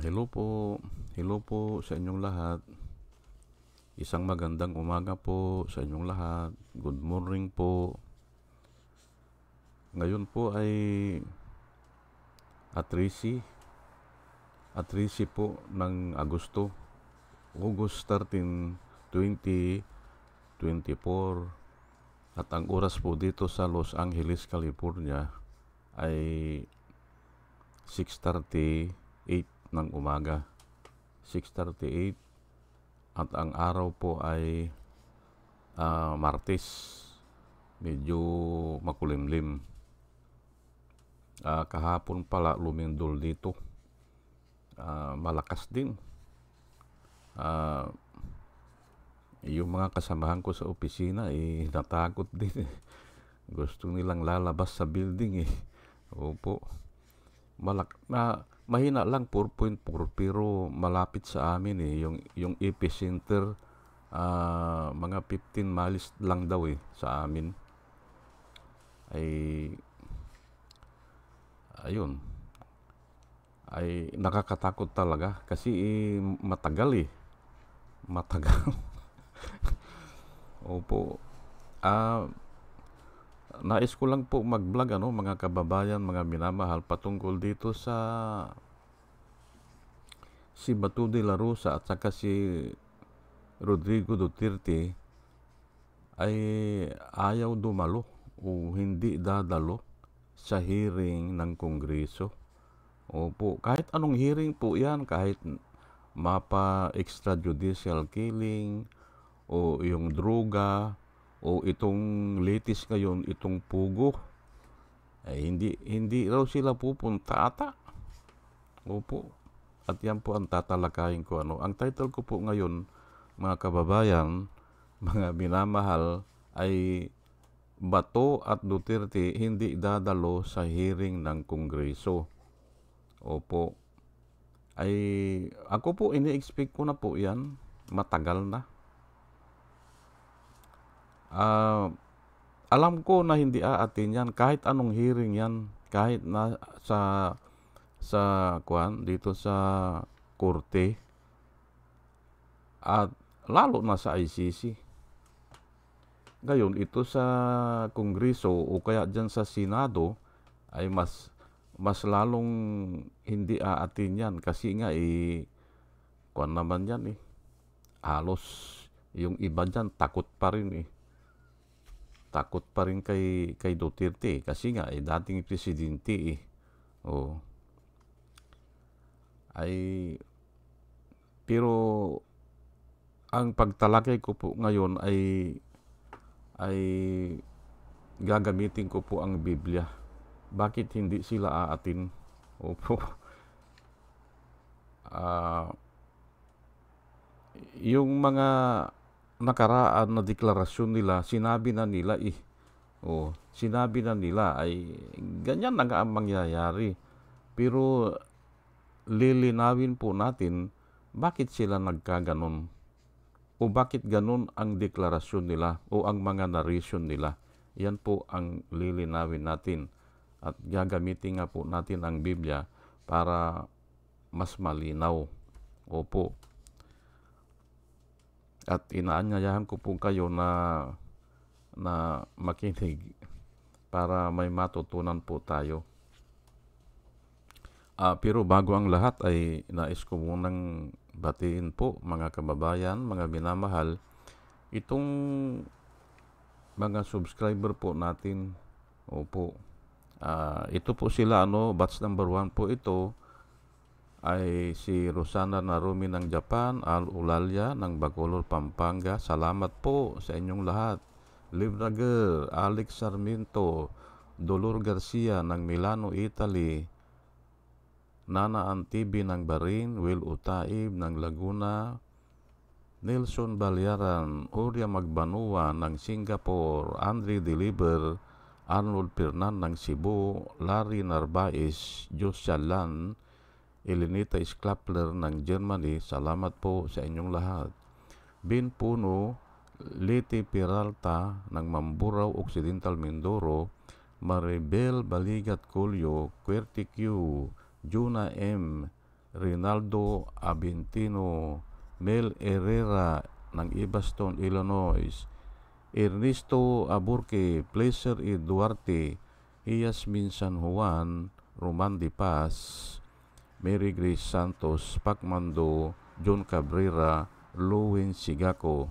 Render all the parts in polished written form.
Hello po sa inyong lahat. Isang magandang umaga po sa inyong lahat. Good morning po. Ngayon po ay Atrisi po ng August 13, 2024. At ang oras po dito sa Los Angeles, California ay 6:38 ng umaga. 6:38 at ang araw po ay Martes. Medyo makulimlim. Kahapon pala lumindol dito. Malakas din. Yung mga kasamahan ko sa opisina natakot din. Gusto nilang lalabas sa building Opo. Mahina lang 4.4 pero malapit sa amin yung epicenter mga 15 miles lang daw sa amin. Ayun. Ay nakakatakot talaga kasi matagal Matagal. Opo. Nais ko lang po mag-vlog mga kababayan, mga minamahal patungkol dito sa si Bato de la Rosa at saka si Rodrigo Duterte ay ayaw dumalo o hindi dadalo sa hearing ng Kongreso. Opo, kahit anong hearing po yan, kahit mapa extrajudicial killing o yung droga o itong latest ngayon, itong pugo, ay hindi raw sila pupunta ata. Opo. At yan po ang tatalakayin ko. Ang title ko po ngayon, mga kababayan, mga minamahal, ay Bato at Duterte hindi dadalo sa hearing ng Kongreso. Opo. Ay ako po ini-expect ko na po yan. Matagal na. Alam ko na hindi aatin yan. Kahit anong hearing yan. Kahit na sa dito sa korte at lalo na sa ICC. Ngayon, ito sa Kongreso o kaya dyan sa Senado ay mas lalong hindi aatin yan kasi nga naman yan halos yung iba dyan takot pa rin takot pa rin kay Duterte kasi nga dating presidente pero ang pagtalakay ko po ngayon ay gagamitin ko po ang Biblia. Bakit hindi sila aatin? Opo. Yung mga nakaraan na deklarasyon nila, sinabi na nila sinabi na nila ay ganyan na nga ang mangyayari. Pero lilinawin po natin bakit sila nagkaganon o bakit ganon ang deklarasyon nila o ang mga narration nila. Yan po ang lilinawin natin at gagamitin nga po natin ang Biblia para mas malinaw. Opo. At inaanyayahan ko po kayo na makinig para may matutunan po tayo. Pero bago ang lahat ay nais ko munang batiin po mga kababayan, mga minamahal, itong mga subscriber po natin. Opo. Ito po sila batch number 1 po ito ay si Rosana Narumi ng Japan, Al Ulalia ng Bacolod, Pampanga. Salamat po sa inyong lahat. Livrager, Alex Sarmiento, Dolor Garcia ng Milano, Italy, Nana Antibi ng Barin, Will Utaib ng Laguna, Nelson Balyaran, Oria Magbanua ng Singapore, Andre Deliver, Arnold Pernan ng Cebu, Larry Narvaez, Josyalan, Elenita Sklapler ng Germany. Salamat po sa inyong lahat. Bin Puno, Leti Peralta ng Mamburao Occidental, Mindoro, Maribel Baligat Colio, Querty Q, Juna M, Rinaldo Abintino, Mel Herrera ng Evanston, Illinois, Ernesto Aburque, Placer E. Duarte, Yasmin San Juan, Roman de Paz, Mary Grace Santos, Pacmando, John Cabrera, Lowen Sigako.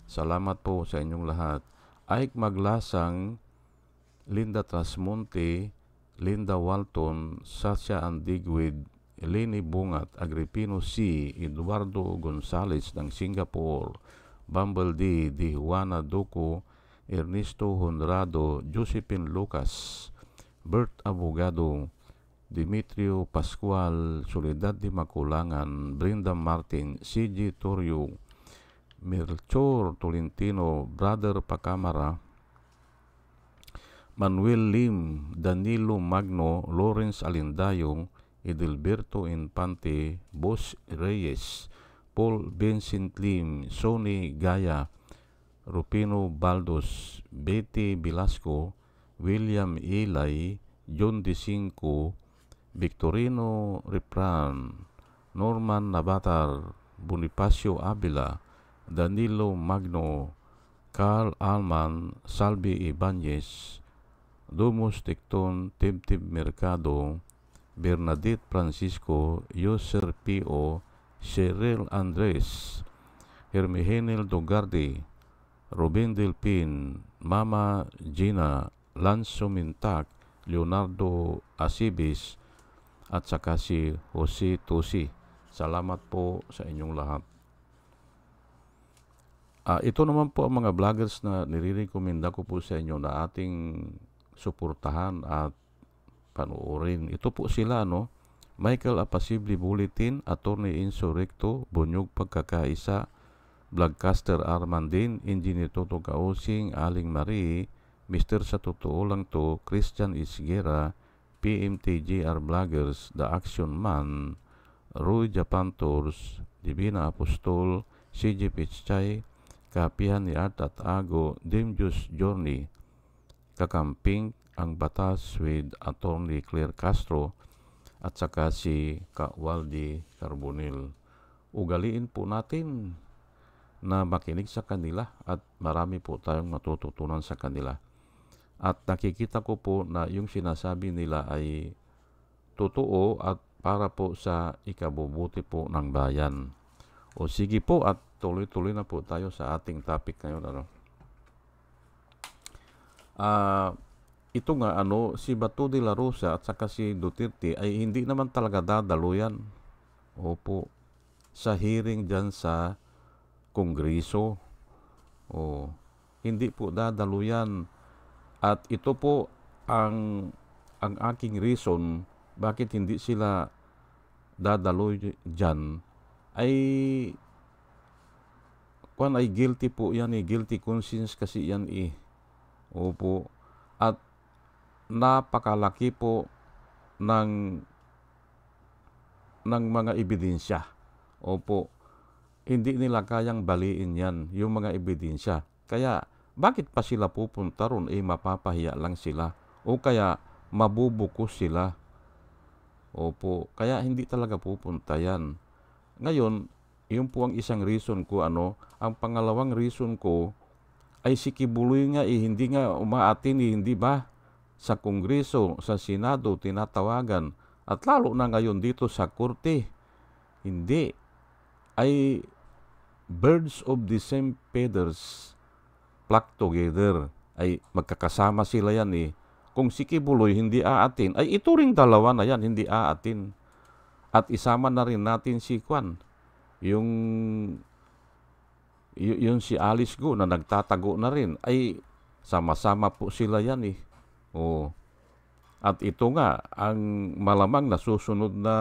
Salamat po sa inyong lahat. Ike Maglasang, Linda Trasmonte, Linda Walton, Sasha Andigwid, Eleni Bungat, Agripino C., Eduardo Gonzales ng Singapore, Bumble D., Di Juana Duco, Ernesto Honrado, Josephine Lucas, Bert Abogado, Dimitrio Pascual, Soledad de Maculangan, Brenda Martin, C.G. Torrio, Melchor Tolentino, Brother Pacamara, Manuel Lim, Danilo Magno, Lawrence Alindayong, Edelberto Infante, Boss Reyes, Paul Vincent Lim, Sonny Gaya, Rupino Baldos, Betty Velasco, William Ilay, John DeCinco, Victorino Repran, Norman Nabatar, Bonifacio Avila, Danilo Magno, Carl Alman, Salvi Ibanez, Dumus Ticton, Tibtib Mercado, Bernadette Francisco, Yoser P.O., Cheryl Andres, Hermihenel Dogardi, Ruben Delpin, Mama Gina, Lanzo Mintak, Leonardo Asibis, at saka si Jose Tosi. Salamat po sa inyong lahat. Ito naman po ang mga vloggers na nire-recommenda ko po sa inyo na ating suportahan at panoorin. Ito po sila, no? Michael Apasible Bulletin, Attorney Insurrecto, Bunyog Pagkakaisa, Vlogcaster Armandin, Engineer Toto Kausing, Aling Marie, Mr. Sa Totoo Lang To, Christian Isguera, PMTJR Vloggers, The Action Man, Roy Japan Tours, Divina Apostol, CJ Pichay, Kapihan ni Art at Ago, Demjus Journey, Kakamping, Ang Batas with Attorney Claire Castro, at saka si Waldi Carbonil. Ugaliin po natin na makinig sa kanila at marami po tayong matututunan sa kanila. At nakikita ko po na yung sinasabi nila ay totoo at para po sa ikabubuti po ng bayan. O sige po at tuloy-tuloy na po tayo sa ating topic ngayon. Ito nga si Bato de la Rosa at saka si Duterte ay hindi naman talaga dadaluyan. Opo, sa hearing dyan sa Kongreso. Hindi po dadaluyan. At ito po ang aking reason bakit hindi sila dadaloy dyan ay guilty po yan guilty conscience kasi yan Opo. At napakalaki po ng mga ebidensya. Opo. Hindi nila kayang baliin yan, yung mga ebidensya. Kaya, bakit pa sila pupunta ron? Mapapahiya lang sila. O kaya, mabubukos sila. Opo. Kaya, hindi talaga pupunta yan. Ngayon, yun po ang isang reason ko. Ang pangalawang reason ko, ay si Kibuloy nga hindi nga umaatin hindi ba? Sa Kongreso, sa Senado, tinatawagan. At lalo na ngayon dito sa Korte. Hindi. Ay birds of the same feathers flock together. Ay magkakasama sila yan Kung si Kibuloy hindi aatin, ay ito ring dalawa na yan hindi aatin. At isama na rin natin si Kwan. Yung si Alice Go na nagtatago na rin, ay sama-sama po sila yan At ito nga, ang malamang nasusunod na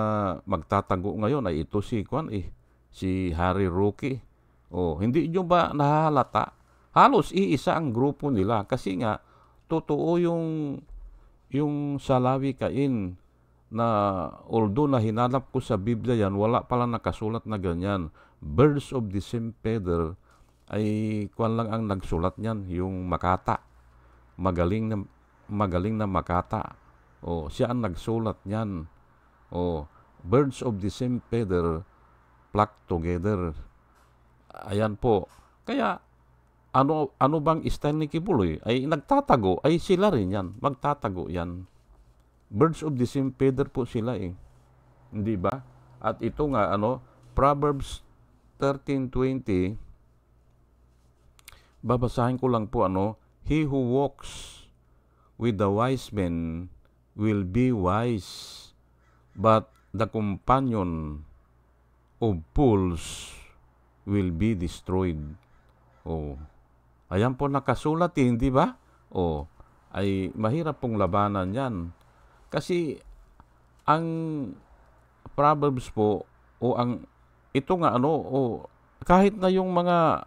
magtatago ngayon ay ito si Kwan si Harry Roque. Hindi nyo ba nahalata? Halos iisa ang grupo nila kasi nga, totoo yung Salawi Cain na although na hinanap ko sa Biblia yan, wala pala nakasulat na ganyan. Birds of the same feather ay Kwan lang ang nagsulat niyan, yung Makata. Magaling na Makata. Siya ang nagsulat niyan. Birds of the same feather flock together. Ayan po. Kaya, ano bang style ni Kibuloy? Ay nagtatago, ay sila rin yan. Magtatago yan. Birds of the same feather po sila eh. Hindi ba? At ito nga, Proverbs 13:20, babasahin ko lang po, He who walks with the wise men will be wise, but the companion of fools will be destroyed. Oh. Ayan po nakasulat, hindi ba? Oh, ay mahirap pong labanan yan. Kasi ang Proverbs po, ito nga kahit na yung mga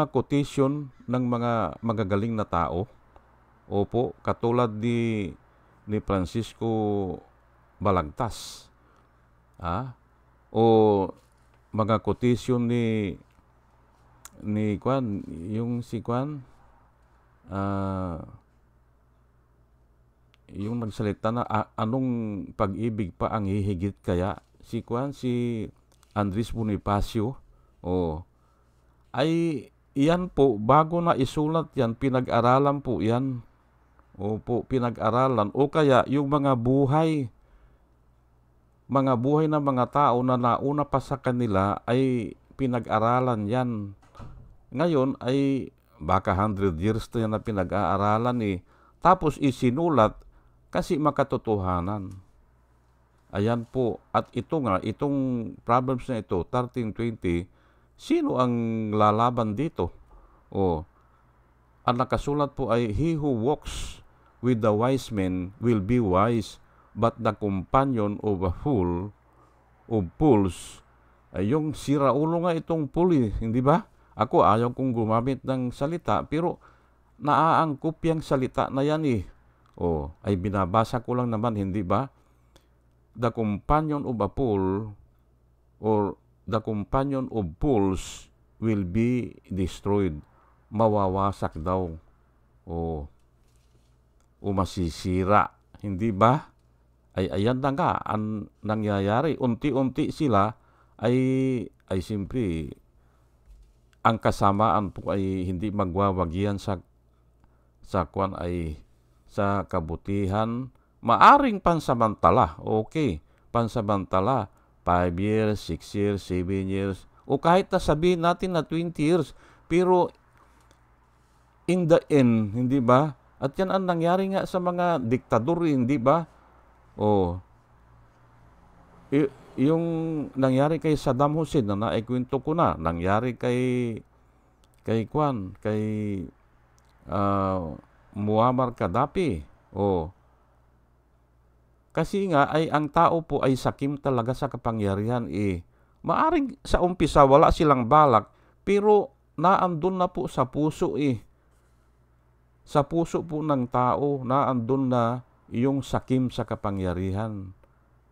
quotation ng mga magagaling na tao, opo, katulad ni Francisco Balagtas, o mga quotation ni Kwan, yung si Kwan, yung nagsalita na anong pag-ibig pa ang hihigit kaya, si Kwan, si Andres Bonifacio, ay iyan po, bago na isulat yan, pinag-aralan po yan. Opo, pinag-aralan. O kaya yung mga buhay ng mga tao na nauna pa sa kanila ay pinag-aralan yan. Ngayon ay baka 100 years na yan na pinag-aaralan eh. Tapos isinulat kasi makatotohanan. Ayan po. At ito nga, itong Proverbs na ito, 13:20, sino ang lalaban dito? Ang nakasulat po ay, He who walks with the wise men will be wise, but the companion of a fool, of fools, ay yung siraulo nga itong fool, hindi ba? Ako ayaw kong gumamit ng salita, pero naaangkop yung salita na yan eh. Ay binabasa ko lang naman, hindi ba? The companion of a fool, or the companion of fools will be destroyed. Mawawasak daw. O masisira. Hindi ba? Ay ayan na nga ang nangyayari. Unti-unti sila ay simpre ang kasamaan po ay hindi magwawagyan sa kwan ay sa kabutihan. Maaring pansamantala. Okay. Pansamantala. 5 years, 6 years, 7 years. O kahit na sabihin natin na 20 years. Pero in the end, hindi ba? At yan ang nangyari nga sa mga diktador, hindi ba? Yung nangyari kay Saddam Hussein na naikwento ko na, nangyari kay Muammar Gaddafi. Kasi nga ay ang tao po ay sakim talaga sa kapangyarihan eh. Maaring sa umpisa wala silang balak, pero naandun na po sa puso eh. Sa puso po ng tao, naandun na yung sakim sa kapangyarihan.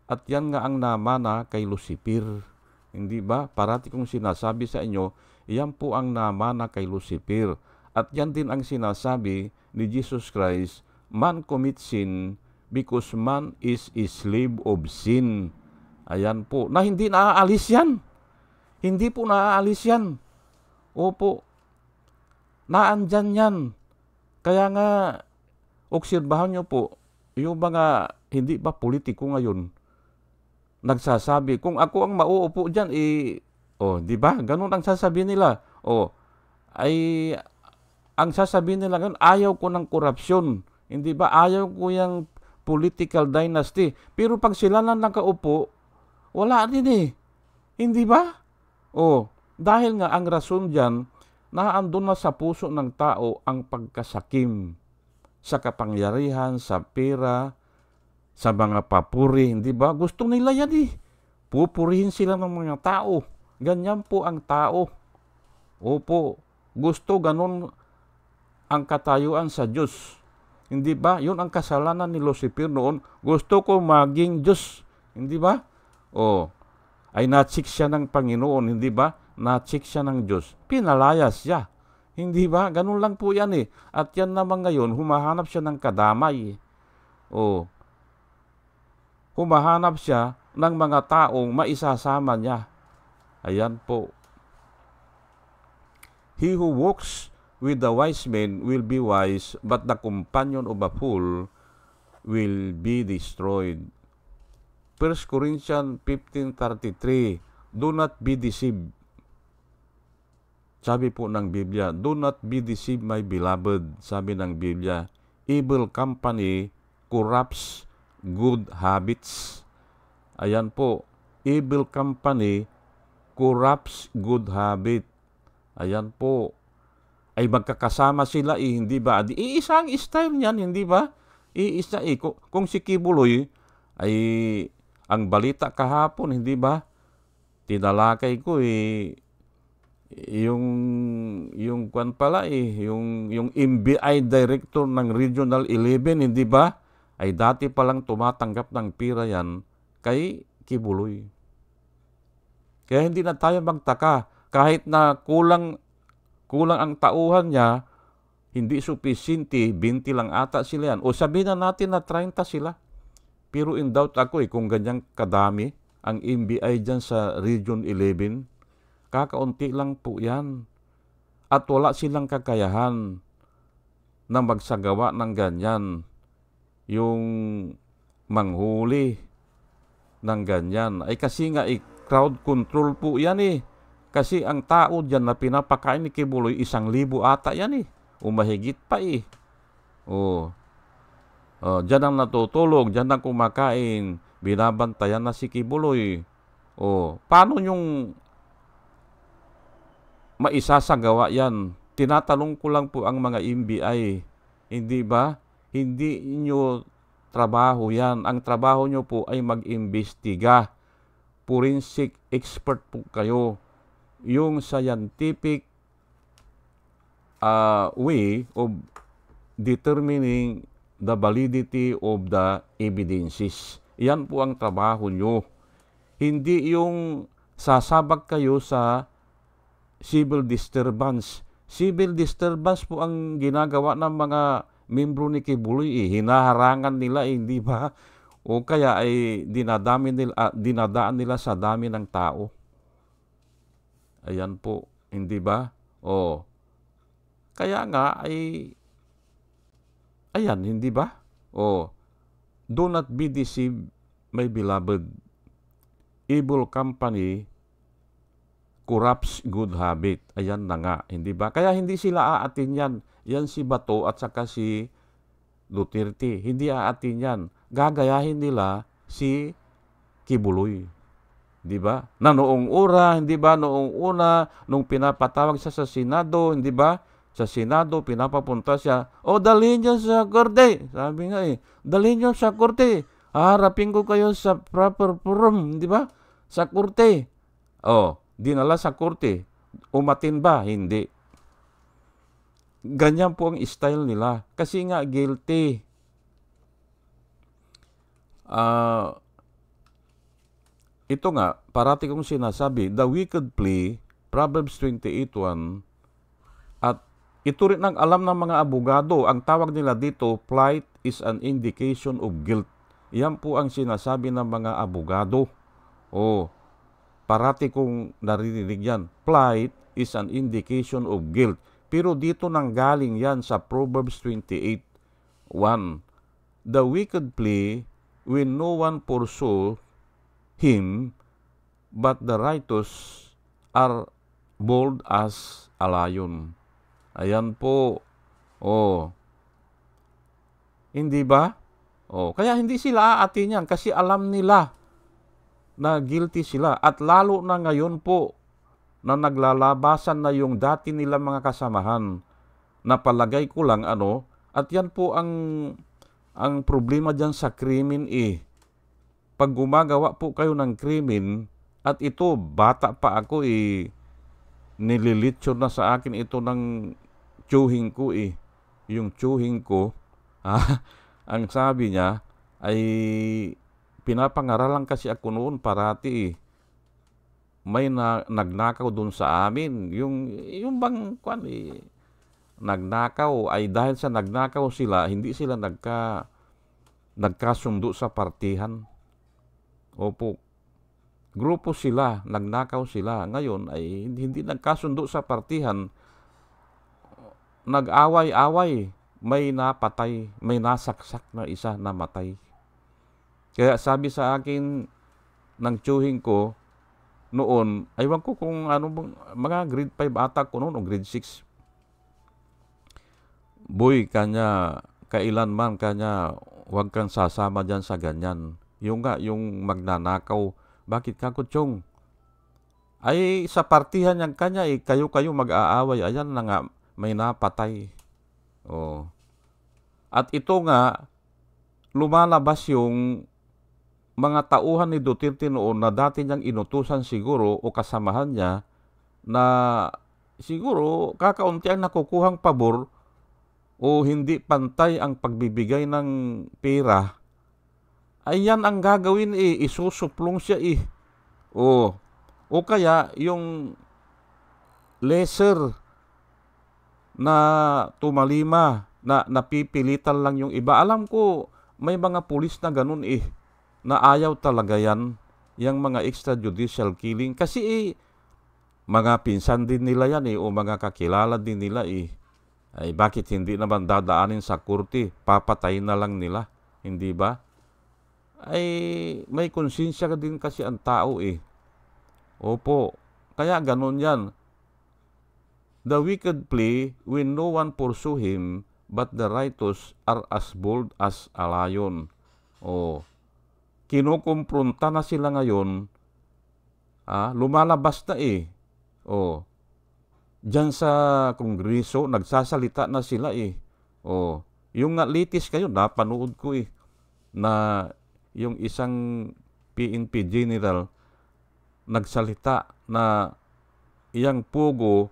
At yan nga ang namana kay Lucifer. Hindi ba? Parati kong sinasabi sa inyo, yan po ang namana kay Lucifer. At yan din ang sinasabi ni Jesus Christ, man commits sin because man is a slave of sin. Ayan po. Na hindi naaalis yan. Hindi po naaalis yan. Opo. Naandyan yan. Kaya nga, obserbahan nyo po, yung mga hindi ba politiko ngayon, nagsasabi, kung ako ang mauupo dyan, di ba? Ganun ang sasabihin nila. Ay, ang sasabihin nila ngayon, ayaw ko ng korupsyon. Hindi ba? Ayaw ko yung political dynasty. Pero pag sila lang nakaupo, wala din eh. Hindi ba? Dahil nga ang rason dyan, naandun na sa puso ng tao ang pagkasakim sa kapangyarihan, sa pera, sa mga papuri, hindi ba? Gusto nila yan eh. Pupurihin sila ng mga tao. Ganyan po ang tao. Opo, gusto ganun ang katayuan sa Diyos. Hindi ba? Yun ang kasalanan ni Lucifer noon. Gusto ko maging Diyos. Hindi ba? Ay na-check siya ng Panginoon, hindi ba? Na-check siya ng Diyos. Pinalayas siya. Hindi ba? Ganun lang po yan eh. At yan naman ngayon, humahanap siya ng kadamay. humahanap siya ng mga taong maisasama niya. Ayan po. He who walks with the wise men will be wise, but the companion of a fool will be destroyed. 1 Corinthians 15:33, do not be deceived. Sabi po ng Biblia, do not be deceived, my beloved. Sabi ng Biblia, evil company corrupts good habits. Ayan po, evil company corrupts good habit. Ayan po, ay magkakasama sila hindi ba? Iisang style niyan, hindi ba? Iisa kung si Kibuloy ay ang balita kahapon, hindi ba? Tinalakay ko yung kwan pala yung MBI director ng Regional 11, hindi ba? Ay dati palang tumatanggap ng pira yan kay Kibuloy. Kaya hindi na tayo magtaka kahit na kulang ang tauhan niya, hindi supisinte, 20 lang ata sila yan. O sabihin na natin na 30 sila. Pero in doubt ako kung ganyang kadami ang MBI dyan sa Region 11. Kakaunti lang po yan. At wala silang kakayahan na magsagawa ng ganyan. Yung manghuli ng ganyan. Ay kasi nga crowd control po yan Kasi ang tao dyan na pinapakain ni Kibuloy, 1,000 ata yan O mahigit pa dyan ang natutulog, dyan ang kumakain, binabantayan na si Kibuloy. Paano yung maisasagawa yan? Tinatanong ko lang po ang mga MBI. Hindi ba? Hindi nyo trabaho yan. Ang trabaho nyo po ay mag-imbestiga. Forensic expert po kayo. Yung scientific way of determining the validity of the evidences. Yan po ang trabaho nyo. Hindi yung sasabak kayo sa civil disturbance. Civil disturbance po ang ginagawa ng mga membro ni Kibuloy. Hinaharangan nila, hindi ba? O kaya ay dinadaan nila sa dami ng tao. Ayan po, hindi ba? Kaya nga ayan, hindi ba? Do not be deceived, my beloved. Evil company corrupts good habit. Ayan na nga, hindi ba? Kaya hindi sila aatin yan. Yan si Bato at saka si Duterte. Hindi aatin yan. Gagayahin nila si Kibuloy. Di ba? Na noong hindi ba? Noong una, nung pinapatawag siya sa Senado, hindi ba? Sa Senado, pinapapunta siya, dalhin niyo sa korte. Sabi nga dalhin niyo sa korte. Harapin ko kayo sa proper forum, di ba? Sa korte. Dinala sa korte. Umatin ba? Hindi. Ganyan po ang style nila. Kasi nga, guilty. Ito nga, parati kong sinasabi, the wicked plea, Proverbs 28:1, at ito rin ang alam ng mga abogado. Ang tawag nila dito, plight is an indication of guilt. Yan po ang sinasabi ng mga abogado. Parati kong naririnig yan. Plight is an indication of guilt. Pero dito nanggaling yan sa Proverbs 28:1. The wicked plea when no one pursue him, but the righteous are bold as a lion. Ayan po. Hindi ba? Kaya hindi sila aatin yan kasi alam nila na guilty sila. At lalo na ngayon po na naglalabasan na yung dati nila mga kasamahan. Napalagay ko lang at yan po ang problema dyan sa krimen Pag gumagawa po kayo ng krimen, at ito, bata pa ako nililitsyon na sa akin ito ng tsuhing ko Yung tsuhing ko, ang sabi niya ay pinapangaralan kasi ako noon parati May nagnakaw doon sa amin. Yung bang nagnakaw ay dahil sa nagnakaw sila, hindi sila nagkasundo sa partihan. Opo, grupo sila, nagnakaw sila. Ngayon ay hindi nagkasundo sa partihan, nag-away-away, may napatay, may nasaksak na isa na matay. Kaya sabi sa akin ng tiyuhin ko noon, aywan ko kung ano, mga grade 5 ata ko noon o grade 6. Boy, kanya, kailanman kanya, huwag kang sasama dyan sa ganyan. Yung nga, yung magnanakaw. Bakit ka, kutsong? Ay, sa partihan yan kanya, kayo-kayo mag-aaway. Ayan na nga, may napatay. Oh. At ito nga, lumalabas yung mga tauhan ni Duterte noon na dati niyang inutusan siguro o kasamahan niya na siguro kakaunti ang nakukuhang pabor o hindi pantay ang pagbibigay ng pera, ay yan ang gagawin isusuplong siya o kaya yung lesser na tumalima na napipilitan lang yung iba. Alam ko may mga pulis na ganun na ayaw talaga yan, yung mga extrajudicial killing. Kasi mga pinsan din nila yan o mga kakilala din nila Ay bakit hindi naman dadaanin sa korte, papatayin na lang nila, hindi ba? Ay may konsensya din kasi ang tao Opo, kaya ganun yan. The wicked flee when no one pursue him, but the righteous are as bold as a lion. Kinukumpronta na sila ngayon, lumalabas na Diyan sa Kongreso, nagsasalita na sila Yung latest kayo, napanood ko na yung isang PNP general nagsalita na iyang pugo,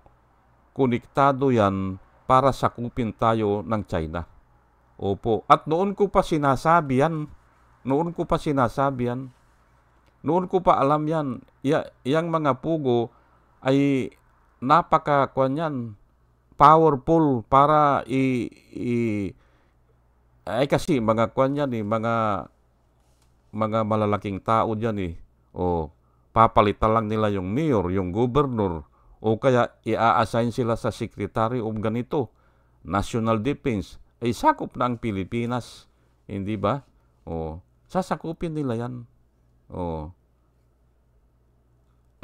konektado yan para sakupin tayo ng China. Opo. At noon ko pa sinasabi yan. Noon ko pa alam yan. Yang mga pugo ay napaka-kwan powerful para ay kasi mga kwan yan mga malalaking tao diyan papalitan lang nila yung mayor, yung governor, o kaya i-assign sila sa secretary of ganito, national defense, ay sakop na ang Pilipinas, hindi ba? Sasakupin nila yan.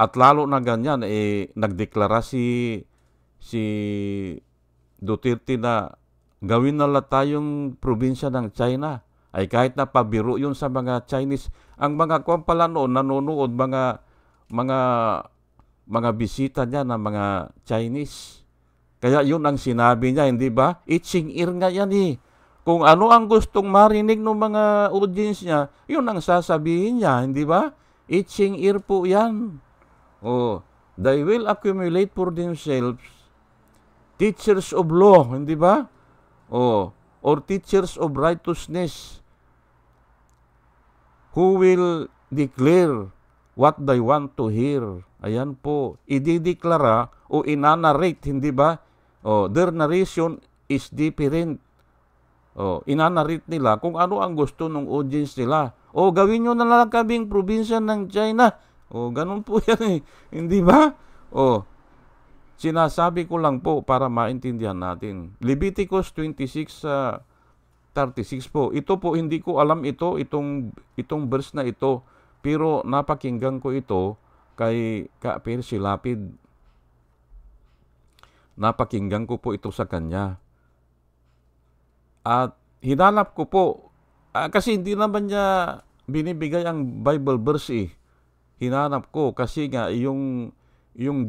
At lalo na ganyan, nagdeklara si Duterte na gawin na lang tayong probinsya ng China. Ay kahit na pabiro yun sa mga Chinese, ang mga kwan pala noon, nanonood, mga bisita niya na mga Chinese. Kaya yun ang sinabi niya, hindi ba? Itching ear nga yan Kung ano ang gustong marinig ng mga audience niya, yun ang sasabihin niya, hindi ba? Itching ear po yan. They will accumulate for themselves teachers of law, hindi ba? Or teachers of righteousness who will declare what they want to hear. Ayan po, idideklara o inanarrate, hindi ba? Their narration is different. Inanarrate nila kung ano ang gusto ng audience nila. Gawin nyo na lang kaming probinsya ng China. Ganun po yan hindi ba? Sinasabi ko lang po para maintindihan natin. Leviticus 26:36 po. Ito po, hindi ko alam itong verse na ito. Pero napakinggan ko ito kay Percy Lapid. Napakinggan ko po ito sa kanya. At hinanap ko po, kasi hindi naman niya binibigay ang Bible verse Hinanap ko kasi nga yung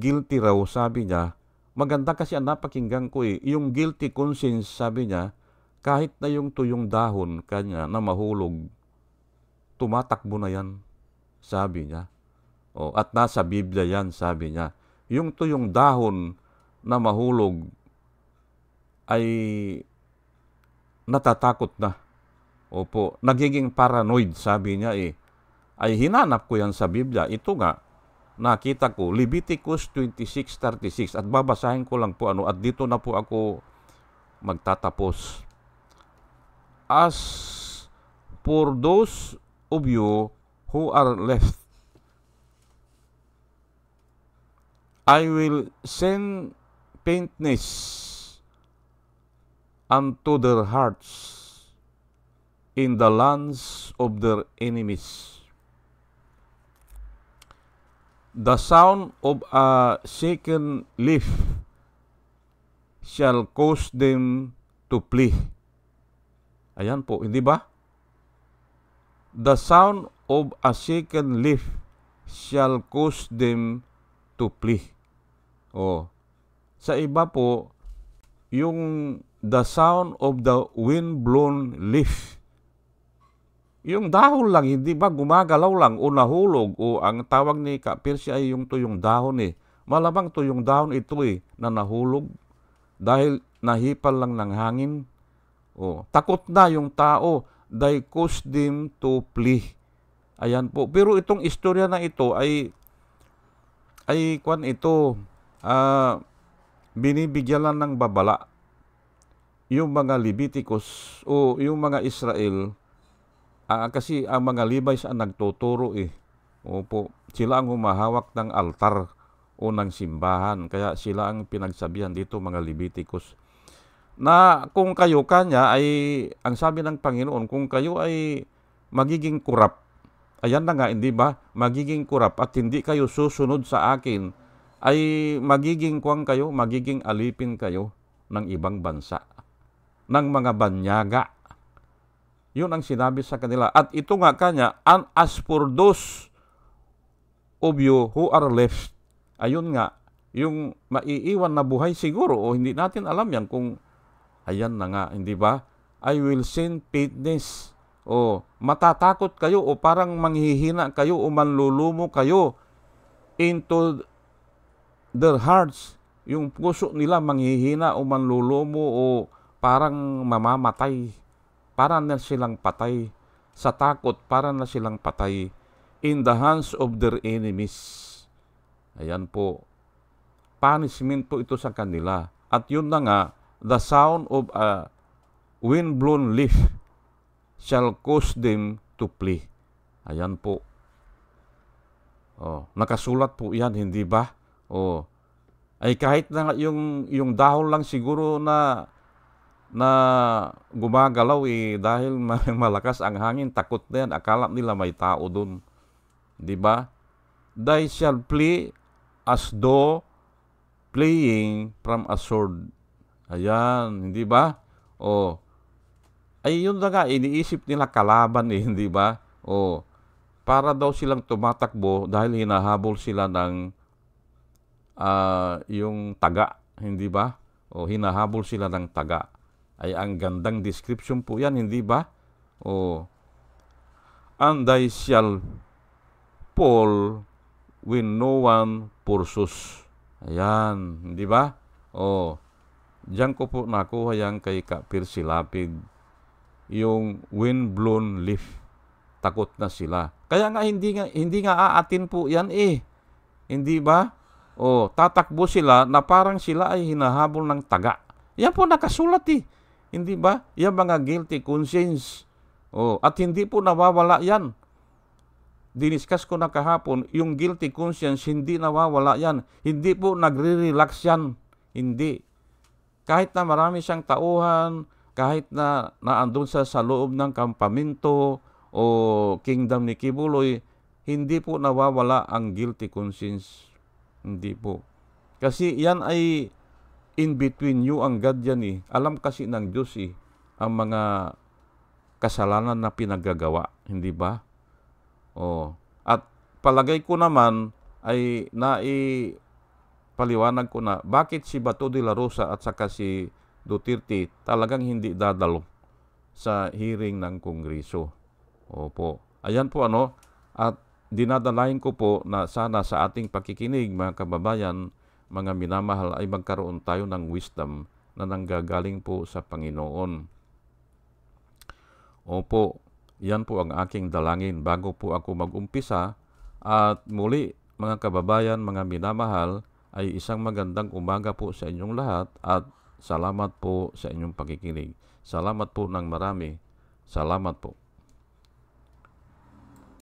guilty raw, sabi niya, maganda kasi ang napakinggan ko yung guilty conscience, sabi niya, kahit na yung tuyong dahon kanya na mahulog, tumatakbo na yan, sabi niya. At nasa Biblia yan, sabi niya. Yung tuyong dahon na mahulog ay natatakot na. Opo, nagiging paranoid, sabi niya ay hinanap ko yan sa Biblia. Ito nga, nakita ko, Leviticus 26:36, at babasahin ko lang po at dito na po ako magtatapos. As for those of you who are left. I will send faintness unto their hearts in the lands of their enemies. The sound of a shaken leaf shall cause them to flee. Ayan po, hindi ba? The sound of a shaken leaf shall cause them to flee. Sa iba po, yung the sound of the wind-blown leaf. Yung dahon lang, hindi ba gumagalaw lang o nahulog o ang tawag ni Kapirsi ay yung tuyong dahon eh. Malamang tuyong dahon ito na nahulog dahil nahipal lang ng hangin. Takot na yung tao, they caused them to flee. Ayan po. Pero itong istorya na ito ay binibigyan lang ng babala yung mga Leviticus o yung mga Israel. Kasi ang mga Levites ang nagtuturo Opo, sila ang humahawak ng altar o ng simbahan. Kaya sila ang pinagsabihan dito, mga Leviticus. Na kung kayo kanya ay, ang sabi ng Panginoon, kung kayo ay magiging kurap, ayan na nga, hindi ba? Magiging kurap at hindi kayo susunod sa akin, ay magiging alipin kayo ng ibang bansa, ng mga banyaga. Yun ang sinabi sa kanila. At ito nga kanya, and as for those of you who are left, ayun nga, yung maiiwan na buhay siguro, o hindi natin alam yan kung, ayan na nga, hindi ba? I will send faintness, matatakot kayo, o parang manghihina kayo, o manlulumo kayo into their hearts. Yung puso nila manghihina, o manlulumo, o parang mamamatay. Para na silang patay. Sa takot, para na silang patay. In the hands of their enemies. Ayan po. Punishment po ito sa kanila. At yun na nga, the sound of a wind-blown leaf shall cause them to flee. Ayan po. Nakasulat po yan, hindi ba? Ay kahit na yung dahon lang siguro na gumagalaw dahil malakas ang hangin, takot na yan. Akala nila may tao dun. Di ba? They shall flee as though fleeing from a sword. Ayan, hindi ba? Ay yun na nga, iniisip nila kalaban hindi ba? Para daw silang tumatakbo dahil hinahabol sila ng yung taga, hindi ba? Hinahabol sila ng taga. Ay ang gandang description po yan, hindi ba? And they shall fall when no one pursues. Ayan, hindi ba? Diyan ko po nakuha yan kay Kapirsi Lapid. Yung wind-blown leaf. Takot na sila. Kaya nga hindi nga aatin po yan Hindi ba? Tatakbo sila na parang sila ay hinahabol ng taga. Yan po nakasulat Hindi ba? Yan mga guilty conscience. At hindi po nawawala yan. Diniscuss ko na kahapon, yung guilty conscience, hindi nawawala yan. Hindi po nagre-relax yan. Hindi. Kahit na marami siyang tauhan, kahit na naandun sa loob ng kampamento o kingdom ni Kibuloy, hindi po nawawala ang guilty conscience. Hindi po. Kasi yan ay in between you and God yan Alam kasi ng Diyos ang mga kasalanan na pinaggagawa. Hindi ba? At palagay ko naman ay paliwanag ko na bakit si Bato de la Rosa at saka si Duterte talagang hindi dadalo sa hearing ng Kongreso. Opo. Ayan po at dinadalain ko po na sana sa ating pakikinig, mga kababayan, mga minamahal, ay magkaroon tayo ng wisdom na nanggagaling po sa Panginoon. Opo, yan po ang aking dalangin bago po ako mag-umpisa. At muli, mga kababayan, mga minamahal, ay isang magandang umaga po sa inyong lahat at salamat po sa inyong pakikinig. Salamat po ng marami. Salamat po.